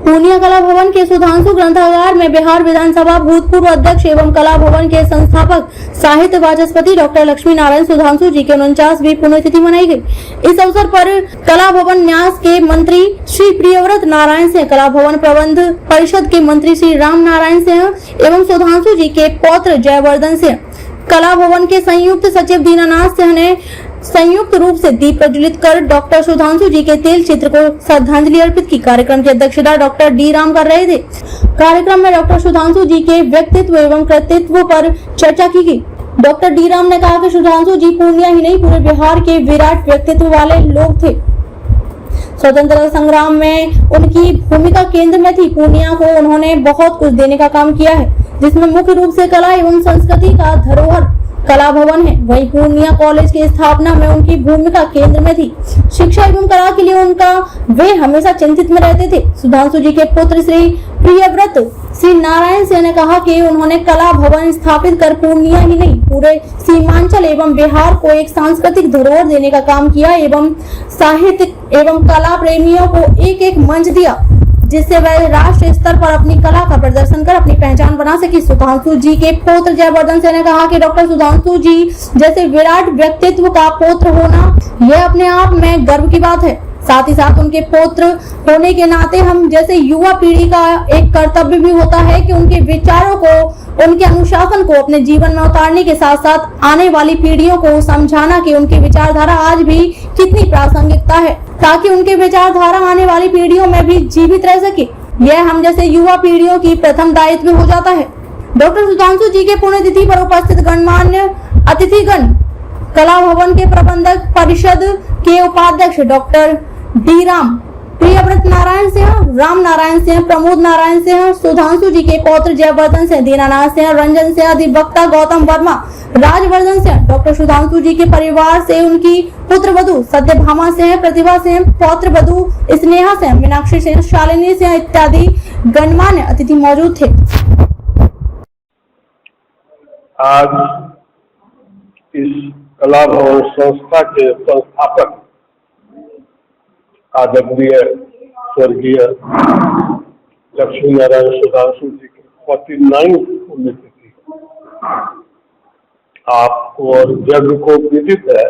पूर्णिया कला भवन के सुधांशु ग्रंथागार में बिहार विधानसभा भूतपूर्व अध्यक्ष एवं कला भवन के संस्थापक साहित्य वाचस्पति डॉक्टर लक्ष्मी नारायण सुधांशु जी के 49वीं पुण्यतिथि मनाई गई। इस अवसर पर कला भवन न्यास के मंत्री श्री प्रियव्रत नारायण सिंह, कला भवन प्रबंध परिषद के मंत्री श्री राम नारायण सिंह एवं सुधांशु जी के पौत्र जयवर्धन सिंह, कला भवन के संयुक्त सचिव दीनानाथ सिंह ने संयुक्त रूप से दीप प्रज्वलित कर डॉक्टर सुधांशु जी के तेल चित्र को श्रद्धांजलि अर्पित की। कार्यक्रम की अध्यक्षता डॉक्टर डी राम कर रहे थे। कार्यक्रम में डॉक्टर सुधांशु जी के व्यक्तित्व एवं कृतित्व पर चर्चा की गई। डॉक्टर डी राम ने कहा कि सुधांशु जी पूर्णिया ही नहीं पूरे बिहार के विराट व्यक्तित्व वाले लोग थे। स्वतंत्रता संग्राम में उनकी भूमिका केंद्र में थी। पूर्णिया को उन्होंने बहुत कुछ देने का काम किया है, जिसमें मुख्य रूप से कला एवं संस्कृति का धरोहर कला भवन है। वहीं पूर्णिया कॉलेज की स्थापना में उनकी भूमिका केंद्र में थी। शिक्षा एवं कला के लिए वे हमेशा चिंतित में रहते थे। सुधांशु जी के पुत्र श्री प्रियव्रत श्री नारायण सिंह ने कहा कि उन्होंने कला भवन स्थापित कर पूर्णिया ही नहीं पूरे सीमांचल एवं बिहार को एक सांस्कृतिक धरोहर देने का काम किया एवं साहित्य एवं कला प्रेमियों को एक मंच दिया, जिससे वह राष्ट्रीय स्तर पर अपनी कला का प्रदर्शन कर अपनी पहचान बना सके। सुधांशु जी के पुत्र जयवर्धन सिंह ने कहा कि डॉक्टर सुधांशु जी जैसे विराट व्यक्तित्व का पुत्र होना यह अपने आप में गर्व की बात है। साथ ही साथ उनके पुत्र होने के नाते हम जैसे युवा पीढ़ी का एक कर्तव्य भी होता है कि उनके विचारों को, उनके अनुशासन को अपने जीवन में उतारने के साथ साथ आने वाली पीढ़ियों को समझाना कि उनकी विचारधारा आज भी कितनी प्रासंगिकता है, ताकि उनके विचारधारा आने वाली पीढ़ियों में भी जीवित रह सके। यह हम जैसे युवा पीढ़ियों की प्रथम दायित्व हो जाता है। डॉक्टर सुधांशु जी के पुण्यतिथि पर उपस्थित गणमान्य अतिथिगण, कला भवन के प्रबंधक परिषद के उपाध्यक्ष डॉक्टर डी राम, प्रियव्रत नारायण सिंह, राम नारायण सिंह, प्रमोद नारायण सिंह, सुधांशु जी के पौत्र जयवर्धन सिंह, दीनानाथ सिंह, रंजन सिंह, अधिवक्ता गौतम वर्मा, राजवर्धन सिंह, डॉक्टर सुधांशु जी के परिवार से उनकी पुत्र वधु सत्यभामा सिंह, प्रतिभा सिंह, पौत्र वधु स्नेहा सिंह, मीनाक्षी सिंह, शालिनी सिंह इत्यादि गणमान्य अतिथि मौजूद थे। आज इस कला भवन संस्था के संस्थापक आदरणीय स्वर्गीय लक्ष्मी नारायण सुधांशु जी की 49वीं पुण्यतिथि आपको और जग को विदित है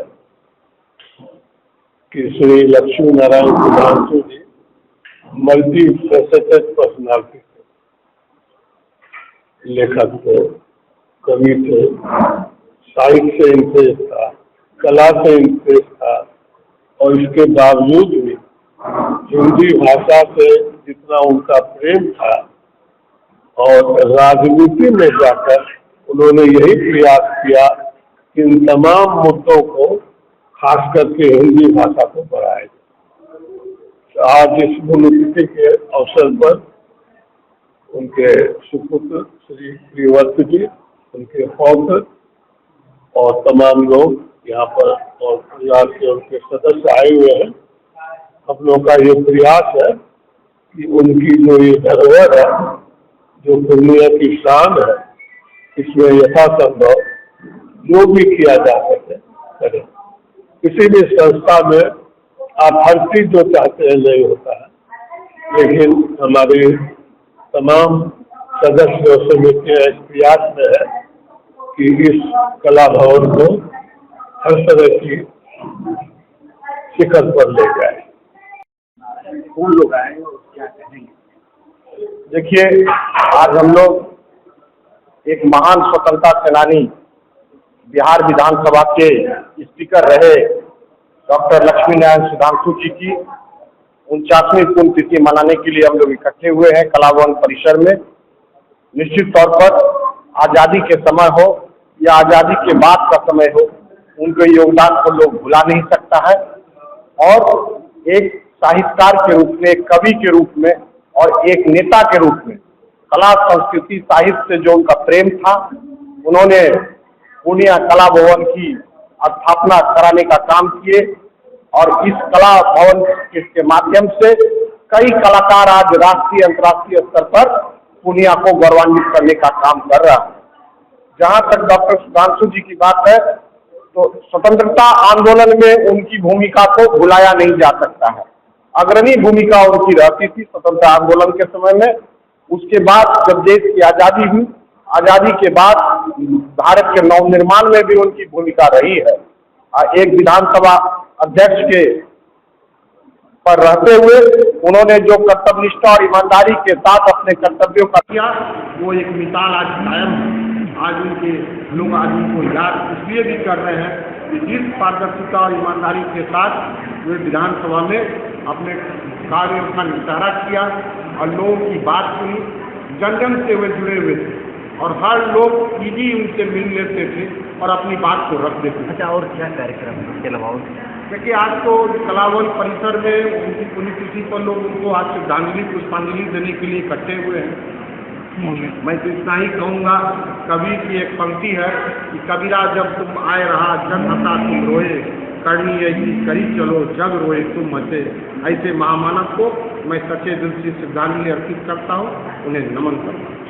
कि श्री लक्ष्मी नारायण सुधांशु जी मल्टी फैसेटेड पर्सनालिटी थे। लेखक थे, कवि थे, साहित्य से इंटरेस्ट था, कला से इंटरेस्ट था और इसके बावजूद भी हिंदी भाषा से जितना उनका प्रेम था और राजनीति में जाकर उन्होंने यही प्रयास किया कि इन तमाम मुद्दों को खास करके हिंदी भाषा को बढ़ाया जाए। आज इस पुण्यतिथि के अवसर पर उनके सुपुत्र श्री प्रियव्रत जी, उनके पौत्र और तमाम लोग यहाँ पर और परिवार के उनके सदस्य आए हुए हैं। हम लोग का ये प्रयास है कि उनकी जो ये धरोहर है, जो पूर्णिया की शान है, इसमें यथासंभव जो भी किया जा सके करें। किसी भी संस्था में आप हर चीज जो चाहते हैं नहीं होता है, लेकिन हमारे तमाम सदस्य और समितियां इस प्रयास में है कि इस कला भवन को हर तरह की शिखर पर ले जाए। कौन लोग आए और क्या कहेंगे? देखिए, आज हम लोग एक महान स्वतंत्रता सेनानी, बिहार विधानसभा के स्पीकर रहे डॉक्टर लक्ष्मी नारायण सुधांशु जी की 49वीं पुण्यतिथि मनाने के लिए हम लोग इकट्ठे हुए हैं कला भवन परिसर में। निश्चित तौर पर आज़ादी के समय हो या आज़ादी के बाद का समय हो, उनके योगदान को लोग भुला नहीं सकता है। और एक साहित्यकार के रूप में, एक कवि के रूप में और एक नेता के रूप में कला, संस्कृति, साहित्य से जो उनका प्रेम था, उन्होंने पूर्णिया कला भवन की स्थापना कराने का काम किए और इस कला भवन के माध्यम से कई कलाकार आज राष्ट्रीय अंतर्राष्ट्रीय स्तर पर पूर्णिया को गौरवान्वित करने का काम कर रहा है। जहां तक डॉक्टर सुधांशु जी की बात है, तो स्वतंत्रता आंदोलन में उनकी भूमिका को भुलाया नहीं जा सकता है। अग्रणी भूमिका उनकी रहती थी स्वतंत्रता आंदोलन के समय में। उसके बाद जब देश की आज़ादी हुई, आज़ादी के बाद भारत के नवनिर्माण में भी उनकी भूमिका रही है। एक विधानसभा अध्यक्ष के पर रहते हुए उन्होंने जो कर्तव्यनिष्ठा और ईमानदारी के साथ अपने कर्तव्यों का किया, वो एक मिसाल आज कायम है। आज उनके लोग आज उनको याद इसलिए भी कर रहे हैं कि जिस पारदर्शिता और ईमानदारी के साथ वे विधानसभा में अपने कार्यों का निपटारा किया और लोगों की बात सुनी, जन जन से वे जुड़े हुए थे और हर लोग इजी उनसे मिल लेते थे और अपनी बात को रख देते थे। अच्छा, और क्या कार्यक्रम है इसके अलावा? देखिए, आज तो कलाभवन परिसर में उनकी पुण्यतिथि पर लोग उनको आज श्रद्धांजलि पुष्पांजलि देने के लिए इकट्ठे हुए हैं। मैं तो इतना ही कहूँगा, कबीर की एक पंक्ति है कि कबीरा जब तुम आए रहा जग हंसा तुम रोए, करनी ऐसी करी चलो जग रोए तुम हंसे। ऐसे महामानव को मैं सच्चे दिल से श्रद्धांजलि अर्पित करता हूँ, उन्हें नमन करता हूँ।